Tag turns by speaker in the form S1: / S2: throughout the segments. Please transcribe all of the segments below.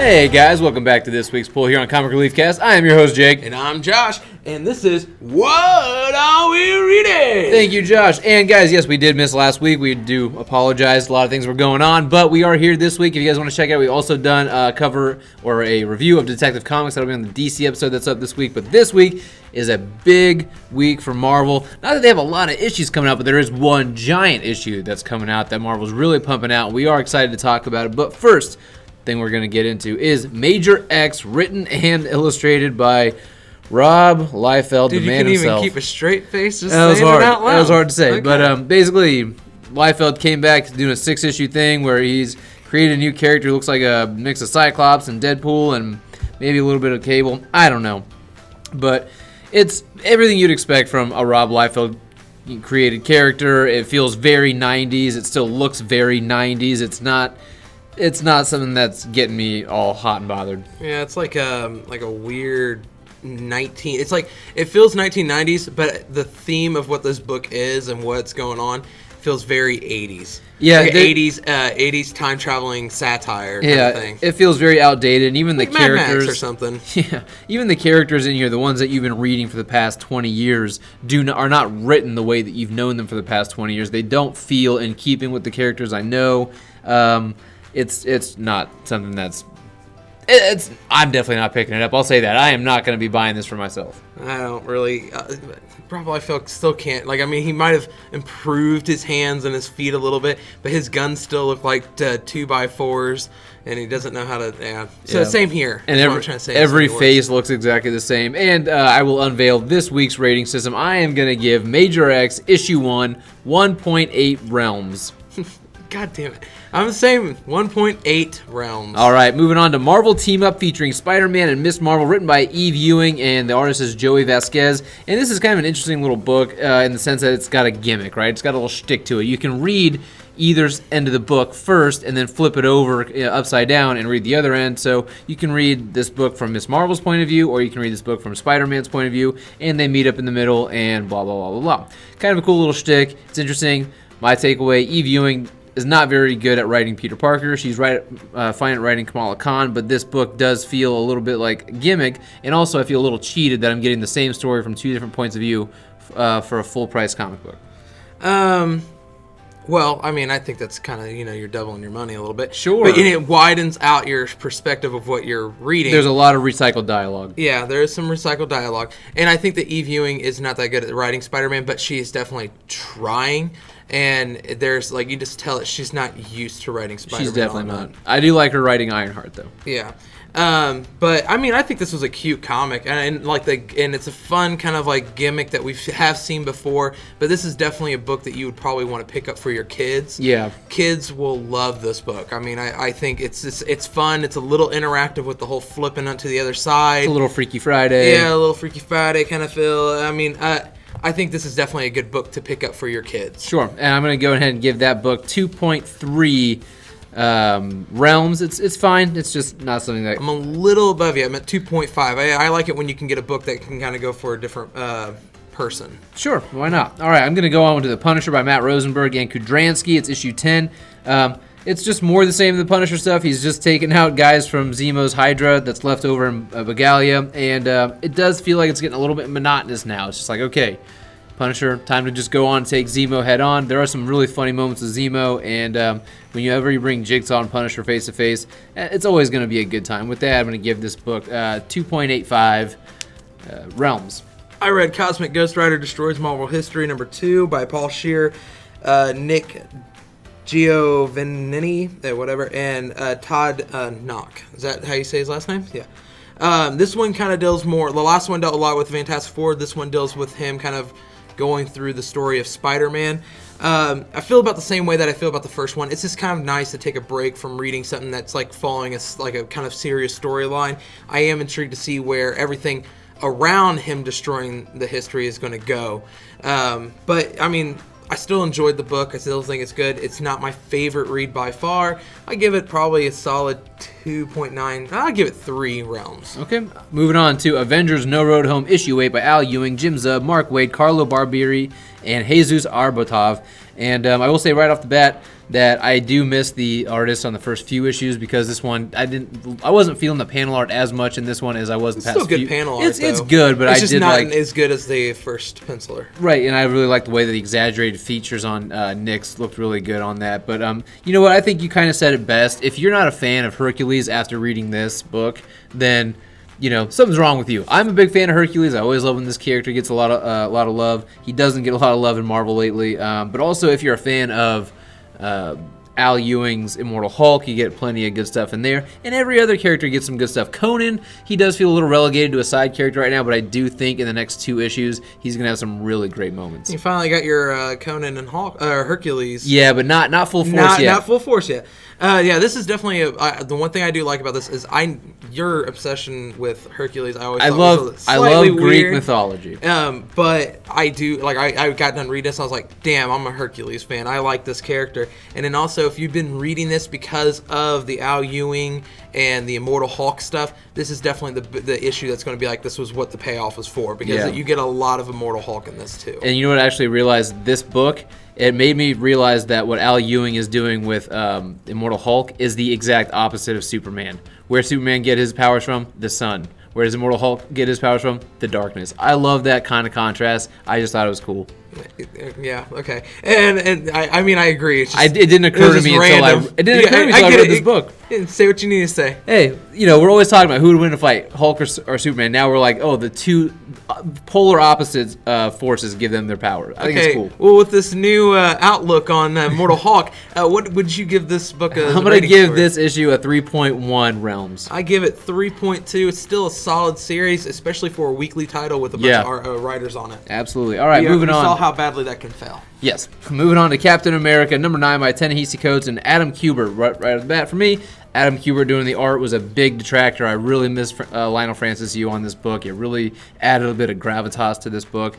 S1: Hey guys, welcome back to this week's poll here on Comic Relief Cast. I am your host Jake.
S2: And I'm Josh, and this is What Are We Reading?
S1: Thank you, Josh. And guys, yes, we did miss last week. We do apologize. A lot of things were going on, but we are here this week. If you guys want to check it out, we've also done a cover or a review of Detective Comics. That'll be on the DC episode that's up this week. But this week is a big week for Marvel. Not that they have a lot of issues coming out, but there is one giant issue that's coming out that Marvel's really pumping out. We are excited to talk about it. But first thing we're going to get into is Major X, written and illustrated by Rob Liefeld, the man himself.
S2: Dude, you can even keep a straight face just
S1: saying it out loud. That was hard to say.
S2: Okay.
S1: But basically, Liefeld came back to doing a 6-issue thing where he's created a new character who looks like a mix of Cyclops and Deadpool and maybe a little bit of Cable. I don't know. But it's everything you'd expect from a Rob Liefeld created character. It feels very 90s. It still looks very 90s. It's not something that's getting me all hot and bothered.
S2: Yeah, it's like a weird it's like it feels 1990s, but the theme of what this book is and what's going on feels very 80s.
S1: Yeah,
S2: like 80s time traveling satire kind of thing.
S1: It feels very outdated, and even like the characters
S2: Mad Max or something.
S1: Yeah, even the characters in here, the ones that you've been reading for the past 20 years, are not written the way that you've known them for the past 20 years. They don't feel in keeping with the characters I know. It's not something that's. I'm definitely not picking it up. I'll say that. I am not going to be buying this for myself.
S2: I don't really. Probably still can't. Like, I mean, he might have improved his hands and his feet a little bit, but his guns still look like 2x4s, and he doesn't know how to. Yeah. So same here.
S1: And every face looks exactly the same. And I will unveil this week's rating system. I am going to give Major X issue 1 1.8 realms.
S2: God damn it. I'm the same. 1.8 realms.
S1: All right, moving on to Marvel Team Up featuring Spider-Man and Ms. Marvel, written by Eve Ewing, and the artist is Joey Vasquez. And this is kind of an interesting little book in the sense that it's got a gimmick, right? It's got a little shtick to it. You can read either end of the book first and then flip it over upside down and read the other end. So you can read this book from Ms. Marvel's point of view, or you can read this book from Spider-Man's point of view, and they meet up in the middle and blah, blah, blah, blah, blah. Kind of a cool little shtick. It's interesting. My takeaway, Eve Ewing is not very good at writing Peter Parker. She's fine at writing Kamala Khan, but this book does feel a little bit like a gimmick, and also I feel a little cheated that I'm getting the same story from two different points of view for a full-price comic book.
S2: Well, I mean, I think that's kind of, you're doubling your money a little bit.
S1: Sure.
S2: But it widens out your perspective of what you're reading.
S1: There's a lot of recycled dialogue.
S2: Yeah, there is some recycled dialogue. And I think that Eve Ewing is not that good at writing Spider-Man, but she is definitely trying. And there's, you just tell it she's not used to writing Spider-Man.
S1: She's definitely not. I do like her writing Ironheart, though.
S2: Yeah. But I mean, I think this was a cute comic, and it's a fun kind of gimmick that we have seen before. But this is definitely a book that you would probably want to pick up for your kids.
S1: Yeah,
S2: kids will love this book. I mean, I think it's fun. It's a little interactive with the whole flipping onto the other side.
S1: It's a little Freaky Friday.
S2: Yeah, a little Freaky Friday kind of feel. I mean, I think this is definitely a good book to pick up for your kids.
S1: Sure, and I'm going to go ahead and give that book 2.3 realms. It's fine. It's just not something that...
S2: I'm a little above you. I'm at 2.5. I like it when you can get a book that can kind of go for a different person.
S1: Sure, why not? All right, I'm going to go on to The Punisher by Matt Rosenberg and Kudransky. It's issue 10. It's just more the same of the Punisher stuff. He's just taking out guys from Zemo's Hydra that's left over in Bagalia, and it does feel like it's getting a little bit monotonous now. It's just like, okay, Punisher, time to just go on and take Zemo head on. There are some really funny moments with Zemo, and whenever you bring Jigsaw and Punisher face to face, it's always going to be a good time. With that, I'm going to give this book 2.85 realms.
S2: I read Cosmic Ghost Rider Destroys Marvel History #2 by Paul Scheer, Nick Giovanni, whatever, and Todd Knock. Is that how you say his last name? Yeah. This one kind of deals more. The last one dealt a lot with Fantastic Four. This one deals with him kind of going through the story of Spider-Man. I feel about the same way that I feel about the first one. It's just kind of nice to take a break from reading something that's following a kind of serious storyline. I am intrigued to see where everything around him destroying the history is going to go. But I mean, I still enjoyed the book. I still think it's good. It's not my favorite read by far. I give it probably a solid 2.9. I'll give it 3 realms.
S1: Okay. Moving on to Avengers No Road Home issue 8 by Al Ewing, Jim Zub, Mark Waid, Carlo Barbieri, and Jesus Arbutov. And I will say right off the bat that I do miss the artist on the first few issues, because this one I wasn't feeling the panel art as much in this one as I was the past
S2: Still good
S1: few.
S2: panel art.
S1: It's good, but
S2: it's
S1: I
S2: just
S1: did
S2: not
S1: like
S2: as good as the first penciler.
S1: right, and I really like the way that the exaggerated features on Nick's looked really good on that. But you know what? I think you kind of said it best. If you're not a fan of Hercules after reading this book, then something's wrong with you. I'm a big fan of Hercules. I always love when this character gets a lot of love. He doesn't get a lot of love in Marvel lately. But also, if you're a fan of Al Ewing's Immortal Hulk, you get plenty of good stuff in there. And every other character gets some good stuff. Conan, he does feel a little relegated to a side character right now, but I do think in the next 2 issues, he's going to have some really great moments.
S2: You finally got your Conan and Hercules.
S1: Yeah, but not full force yet.
S2: Not full force yet. Yeah, this is definitely the one thing I do like about this is your obsession with Hercules. I love
S1: Greek mythology.
S2: But I do I got done reading this. I was like, damn, I'm a Hercules fan. I like this character. And then also, if you've been reading this because of the Al Ewing and the Immortal Hulk stuff, this is definitely the issue that's going to be like, this was what the payoff was for, because you get a lot of Immortal Hulk in this too.
S1: And you know what? I actually realized this book, it made me realize that what Al Ewing is doing with Immortal Hulk is the exact opposite of Superman. Where Superman get his powers from? The sun. Where does Immortal Hulk get his powers from? The darkness. I love that kind of contrast. I just thought it was cool.
S2: Yeah. Okay. And I mean, I agree. It's just,
S1: it didn't occur to me until I read this book.
S2: Say what you need to say.
S1: Hey, we're always talking about who would win a fight, Hulk or Superman. Now we're like, oh, the two polar opposite forces give them their power. I think it's cool.
S2: Well, with this new outlook on Immortal Hulk, what would you give this book a
S1: I'm going to give this issue a 3.1 Realms.
S2: I give it 3.2. It's still a solid series, especially for a weekly title with a bunch of writers on it.
S1: Absolutely. All right, moving on.
S2: We saw how badly that can fail.
S1: Yes. Moving on to Captain America, number 9 by Ta-Nehisi Coates and Adam Kubert. Right off the bat for me, Adam Kubert doing the art was a big detractor. I really miss Lionel Francis Yu on this book. It really added a bit of gravitas to this book.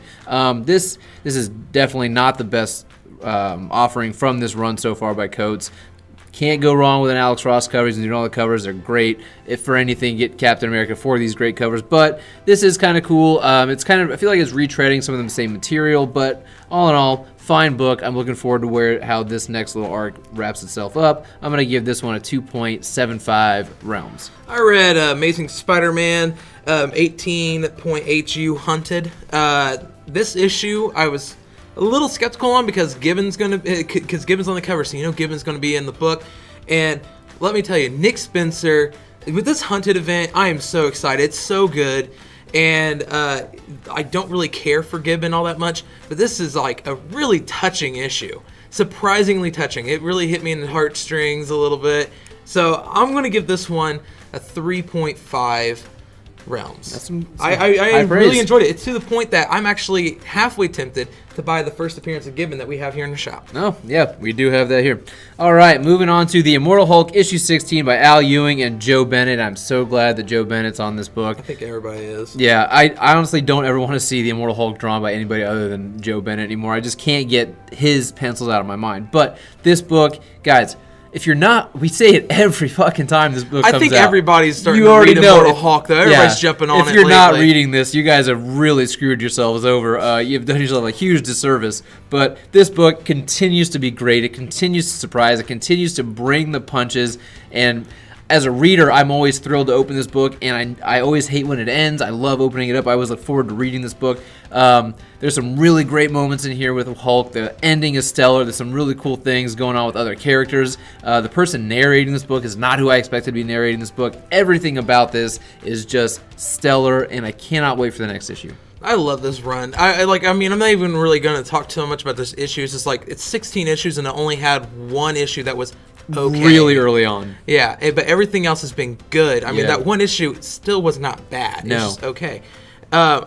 S1: This is definitely not the best offering from this run so far by Coates. Can't go wrong with an Alex Ross cover. He's doing all the covers. They're great. If for anything, get Captain America for these great covers. But this is kind of cool. It's kind of, I feel like it's retreading some of the same material, but all in all, fine book. I'm looking forward to how this next little arc wraps itself up. I'm going to give this one a 2.75 Realms.
S2: I read Amazing Spider-Man 18.8U Hunted. This issue, I was a little skeptical on because Gibbons on the cover, so Gibbons going to be in the book. And let me tell you, Nick Spencer, with this Hunted event, I am so excited. It's so good. And I don't really care for Gibbon all that much, but this is like a really touching issue. Surprisingly touching. It really hit me in the heartstrings a little bit. So I'm going to give this one a 3.5 Realms. I really enjoyed it. It's to the point that I'm actually halfway tempted to buy the first appearance of Gibbon that we have here in the shop.
S1: Oh, yeah, we do have that here. All right, moving on to The Immortal Hulk, issue 16 by Al Ewing and Joe Bennett. I'm so glad that Joe Bennett's on this book.
S2: I think everybody is.
S1: Yeah, I honestly don't ever want to see The Immortal Hulk drawn by anybody other than Joe Bennett anymore. I just can't get his pencils out of my mind. But this book, guys, if you're not, we say it every fucking time this book comes out.
S2: I think everybody's starting to read Immortal Hulk, though. Everybody's jumping on it
S1: If you're not reading this, you guys have really screwed yourselves over. You've done yourself a huge disservice. But this book continues to be great. It continues to surprise. It continues to bring the punches. And as a reader, I'm always thrilled to open this book, and I always hate when it ends. I love opening it up. I always look forward to reading this book. There's some really great moments in here with Hulk. The ending is stellar. There's some really cool things going on with other characters. The person narrating this book is not who I expected to be narrating this book. Everything about this is just stellar, and I cannot wait for the next issue.
S2: I love this run. I'm not even really going to talk too much about this issue. It's just like, it's 16 issues, and it only had one issue that was okay.
S1: Really early on.
S2: Yeah, but everything else has been good. I mean, that one issue still was not bad.
S1: No.
S2: It's just okay.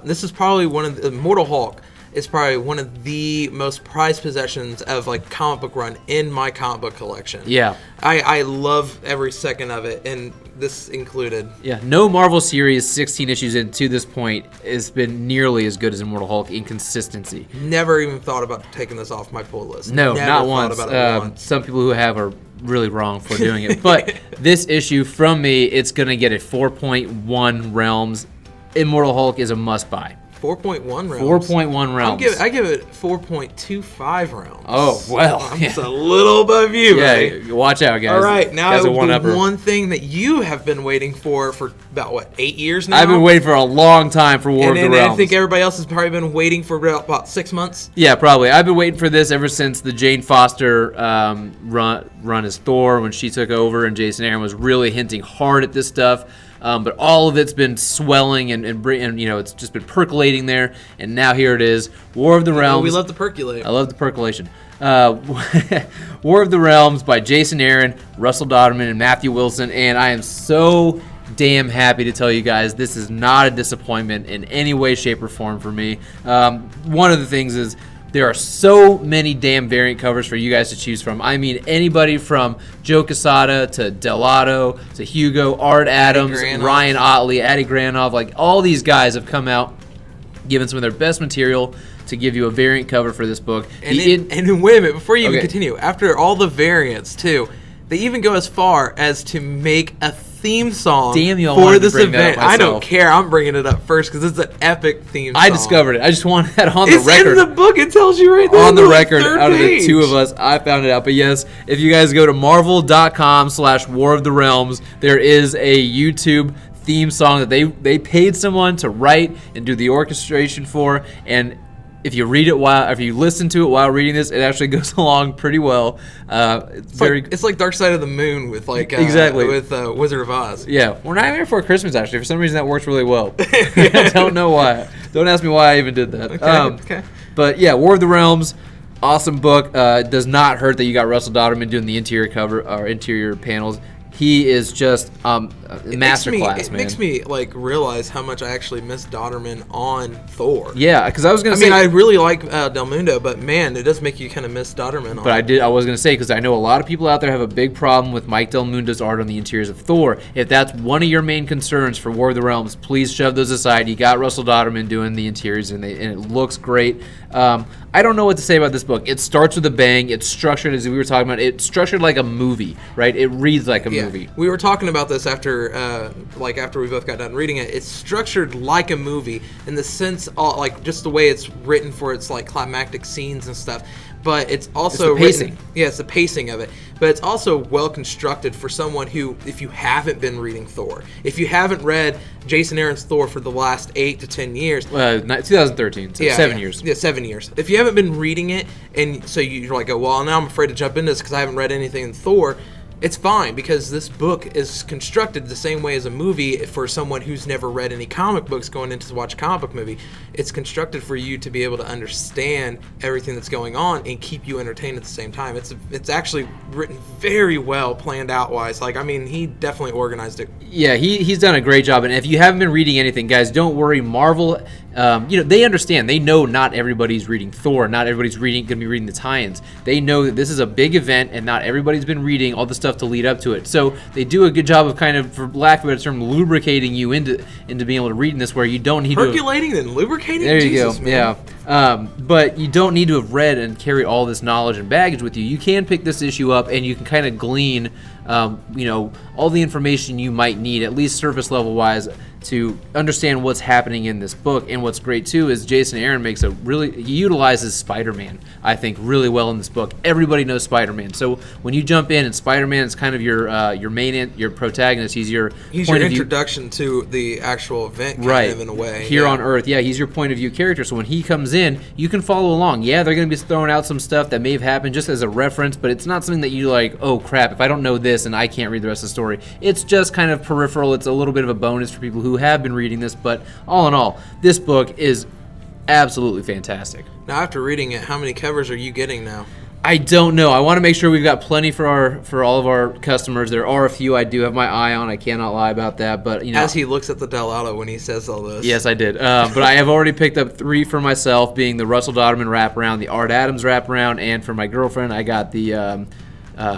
S2: This is probably one of the Immortal Hulk is probably one of the most prized possessions of like comic book run in my comic book collection.
S1: Yeah.
S2: I love every second of it, and this included.
S1: Yeah, no Marvel series 16 issues in to this point has been nearly as good as Immortal Hulk in consistency.
S2: Never even thought about taking this off my pull list.
S1: No,
S2: Never
S1: not
S2: thought
S1: once.
S2: about it once.
S1: Some people who have are really wrong for doing it. But this issue, from me, it's going to get a 4.1 Realms. Immortal Hulk is a must-buy.
S2: 4.1 realms.
S1: 4.1 realms.
S2: I give it 4.25 realms.
S1: Oh, well.
S2: I'm just a little above you,
S1: Yeah, watch out, guys.
S2: All right, now
S1: the
S2: one thing that you have been waiting for about, what, 8 years now?
S1: I've been waiting for a long time for War of the Realms.
S2: I think everybody else has probably been waiting for about 6 months.
S1: Yeah, probably. I've been waiting for this ever since the Jane Foster run as Thor, when she took over, and Jason Aaron was really hinting hard at this stuff. But all of it's been swelling and it's just been percolating there, and now here it is, War of the Realms.
S2: We love to percolate.
S1: I love the percolation. War of the Realms by Jason Aaron, Russell Dodderman, and Matthew Wilson, and I am so damn happy to tell you guys this is not a disappointment in any way, shape, or form for me. One of the things is there are so many damn variant covers for you guys to choose from. I mean, anybody from Joe Quesada to Delato to Hugo, Art Adams, Ryan Otley, Addy Granov, like all these guys have come out, given some of their best material to give you a variant cover for this book.
S2: And then wait a minute, before you even continue, after all the variants too, they even go as far as to make a theme song for this event. I don't care. I'm bringing it up first because it's an epic theme song.
S1: I discovered it. I just wanted that on the record.
S2: It's in the book. It tells you right there.
S1: On the record, out of the two of us, I found it out. But yes, if you guys go to marvel.com/War of the Realms, there is a YouTube theme song that they paid someone to write and do the orchestration for, and if you listen to it while reading this, it actually goes along pretty well. It's like Dark Side of the Moon with exactly
S2: with Wizard of Oz.
S1: Yeah, we're not here for Christmas actually. For some reason, that works really well. I don't know why. Don't ask me why I even did that.
S2: Okay.
S1: But yeah, War of the Realms, awesome book. It does not hurt that you got Russell Dodderman doing the interior cover or interior panels. He is just masterclass, man. It
S2: makes me realize how much I actually miss Dodderman on Thor.
S1: Yeah, because I was gonna say,
S2: I really like Del Mundo, but man, it does make you kind of miss Dodderman.
S1: I was gonna say, because I know a lot of people out there have a big problem with Mike Del Mundo's art on the interiors of Thor. If that's one of your main concerns for War of the Realms, please shove those aside. You got Russell Dodderman doing the interiors, and it looks great. I don't know what to say about this book. It starts with a bang. It's structured, as we were talking about. It's structured like a movie, right? It reads like a movie.
S2: We were talking about this after we both got done reading it. It's structured like a movie in the sense, just the way it's written for its climactic scenes and stuff. But it's also
S1: the pacing.
S2: It's the pacing of it. But it's also well constructed for someone who, if you haven't been reading Thor, if you haven't read Jason Aaron's Thor for the last 8 to 10 years,
S1: 2013, so 7 years.
S2: Yeah, 7 years. If you haven't been reading it, and so you're like, well, now I'm afraid to jump into this because I haven't read anything in Thor. It's fine, because this book is constructed the same way as a movie for someone who's never read any comic books going in to watch a comic book movie. It's constructed for you to be able to understand everything that's going on and keep you entertained at the same time. It's actually written very well, planned out wise. He definitely organized it.
S1: Yeah, he's done a great job. And if you haven't been reading anything, guys, don't worry. Marvel, they understand. They know not everybody's reading Thor. Not everybody's going to be reading the tie-ins. They know that this is a big event, and not everybody's been reading all the stuff to lead up to it. So they do a good job of kind of, for lack of a better term, lubricating you into being able to read in this, where you don't need
S2: percolating and lubricating.
S1: There you
S2: Jesus,
S1: go.
S2: Man.
S1: Yeah. But you don't need to have read and carry all this knowledge and baggage with you. You can pick this issue up, and you can kind of glean, all the information you might need, at least surface level wise, to understand what's happening in this book. And what's great too is Jason Aaron he utilizes Spider-Man, I think, really well in this book. Everybody knows Spider-Man, so when you jump in and Spider-Man is kind of your protagonist, he's your
S2: introduction to the actual event, kind of in a way
S1: here on Earth. Yeah, he's your point of view character. So when he comes in, you can follow along. Yeah, they're going to be throwing out some stuff that may have happened just as a reference, but it's not something that you like, oh crap, if I don't know this and I can't read the rest of the story. It's just kind of peripheral. It's a little bit of a bonus for people who have been reading this, but all in all, this book is absolutely fantastic.
S2: Now, after reading it, how many covers are you getting now?
S1: I don't know. I want to make sure we've got plenty for all of our customers. There are a few I do have my eye on. I cannot lie about that. But
S2: as he looks at the Delato when he says all this.
S1: Yes, I did. But I have already picked up 3 for myself, being the Russell Dodderman wraparound, the Art Adams wraparound, and for my girlfriend, I got the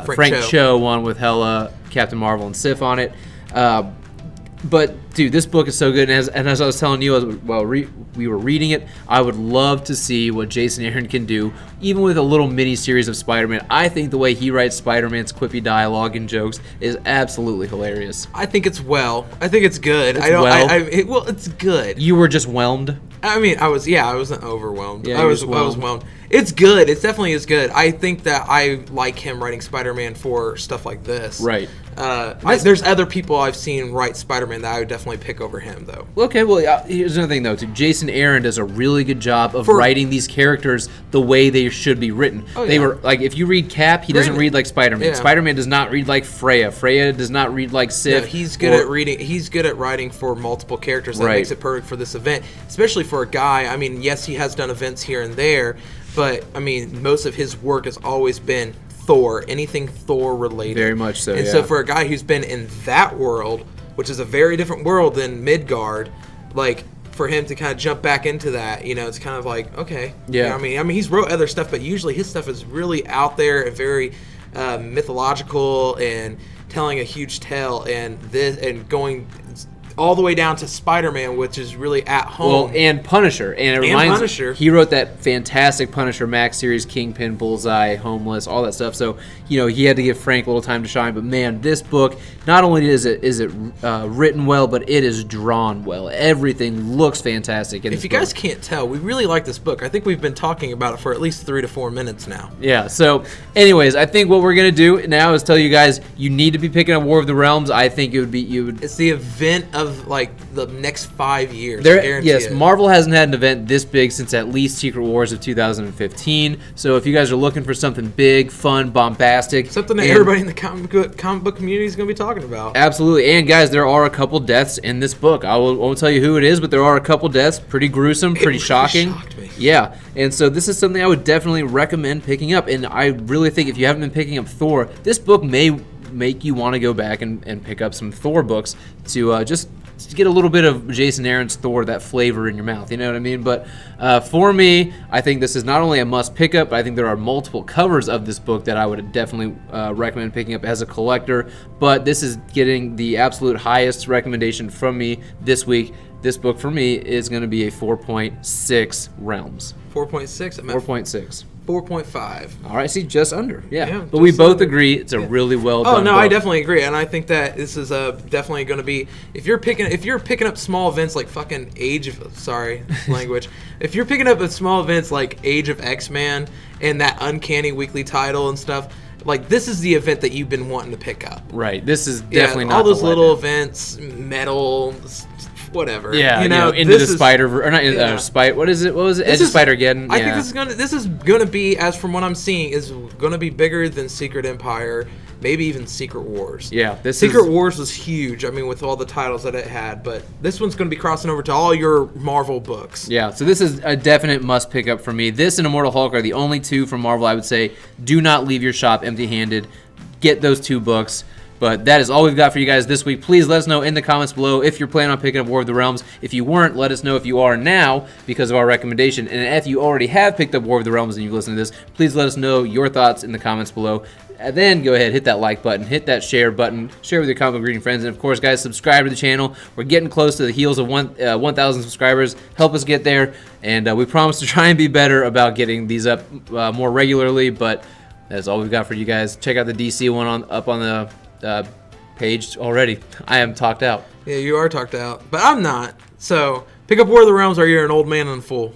S1: Frank Cho one with Hela, Captain Marvel, and Sif on it. But dude, this book is so good, and as I was telling you while we were reading it, I would love to see what Jason Aaron can do, even with a little mini series of Spider-Man. I think the way he writes Spider-Man's quippy dialogue and jokes is absolutely hilarious.
S2: I think it's I think it's good.
S1: It's
S2: it's good.
S1: You were just whelmed.
S2: I mean, I wasn't overwhelmed.
S1: Yeah,
S2: I was whelmed. It's good. It definitely is good. I think that I like him writing Spider-Man for stuff like this.
S1: Right.
S2: There's other people I've seen write Spider-Man that I would definitely pick over him, though.
S1: Okay, well, here's another thing, though. Too. Jason Aaron does a really good job of writing these characters the way they should be written. They were like, if you read Cap, he doesn't read like Spider-Man.
S2: Yeah.
S1: Spider-Man does not read like Freya. Freya does not read like Sif.
S2: No, he's good at reading. He's good at writing for multiple characters. That makes it perfect for this event, especially for a guy. I mean, yes, he has done events here and there, but I mean, most of his work has always been Thor, anything Thor related.
S1: Very much so.
S2: And so for a guy who's been in that world, which is a very different world than Midgard, like for him to kind of jump back into that, it's kind of like, okay.
S1: Yeah.
S2: I mean, he's wrote other stuff, but usually his stuff is really out there and very mythological and telling a huge tale, and going all the way down to Spider-Man, which is really at home.
S1: Well, and Punisher. And it reminds
S2: Punisher.
S1: He wrote that fantastic Punisher Max series, Kingpin, Bullseye, Homeless, all that stuff. So, he had to give Frank a little time to shine. But, man, this book, not only is it written well, but it is drawn well. Everything looks fantastic in this book.
S2: If you guys can't tell, we really like this book. I think we've been talking about it for at least 3 to 4 minutes now.
S1: Yeah, so anyways, I think what we're going to do now is tell you guys you need to be picking up War of the Realms. I think
S2: It's the event of like the next 5 years.
S1: Yes, Marvel hasn't had an event this big since at least Secret Wars of 2015. So if you guys are looking for something big, fun, bombastic,
S2: something that everybody in the comic book community is going to be talking about.
S1: Absolutely. And guys, there are a couple deaths in this book. I won't tell you who it is, but there are a couple deaths. Pretty gruesome, pretty shocking.
S2: Shocked me.
S1: Yeah, and so this is something I would definitely recommend picking up. And I really think if you haven't been picking up Thor, this book may make you want to go back and pick up some Thor books to just get a little bit of Jason Aaron's Thor, that flavor in your mouth, you know what I mean? But for me, I think this is not only a must pick up, but I think there are multiple covers of this book that I would definitely recommend picking up as a collector. But this is getting the absolute highest recommendation from me this week. This book for me is going to be a 4.6 Realms.
S2: 4.6?
S1: 4.6.
S2: 4.5.
S1: All right, see, just under. Yeah. But
S2: just
S1: we both
S2: under.
S1: agree it's a really well done
S2: Oh no,
S1: book.
S2: I definitely agree, and I think that this is definitely going to be if you're picking up small events like fucking language. If you're picking up small events like Age of X-Man and that Uncanny Weekly title and stuff, like this is the event that you've been wanting to pick up.
S1: Right. This is definitely not
S2: all those
S1: the
S2: little
S1: letdown.
S2: events, metal, whatever.
S1: Yeah, into
S2: this
S1: the
S2: is,
S1: Spider or not Spider. What is it? What was it? Edge of Spider-Geddon.
S2: I think this is gonna be, as from what I'm seeing, is gonna be bigger than Secret Empire, maybe even Secret Wars.
S1: Yeah,
S2: Secret Wars was huge. I mean, with all the titles that it had, but this one's gonna be crossing over to all your Marvel books.
S1: Yeah, so this is a definite must pick up for me. This and Immortal Hulk are the only two from Marvel I would say do not leave your shop empty-handed. Get those two books. But that is all we've got for you guys this week. Please let us know in the comments below if you're planning on picking up War of the Realms. If you weren't, let us know if you are now because of our recommendation. And if you already have picked up War of the Realms and you've listened to this, please let us know your thoughts in the comments below. And then go ahead, hit that like button, hit that share button, share with your comic book reading friends. And of course, guys, subscribe to the channel. We're getting close to the heels of 1,000 subscribers. Help us get there. And we promise to try and be better about getting these up more regularly. But that's all we've got for you guys. Check out the DC one up on the page already. I am talked out.
S2: Yeah, you are talked out, but I'm not. So pick up War of the Realms or you're an old man and a fool.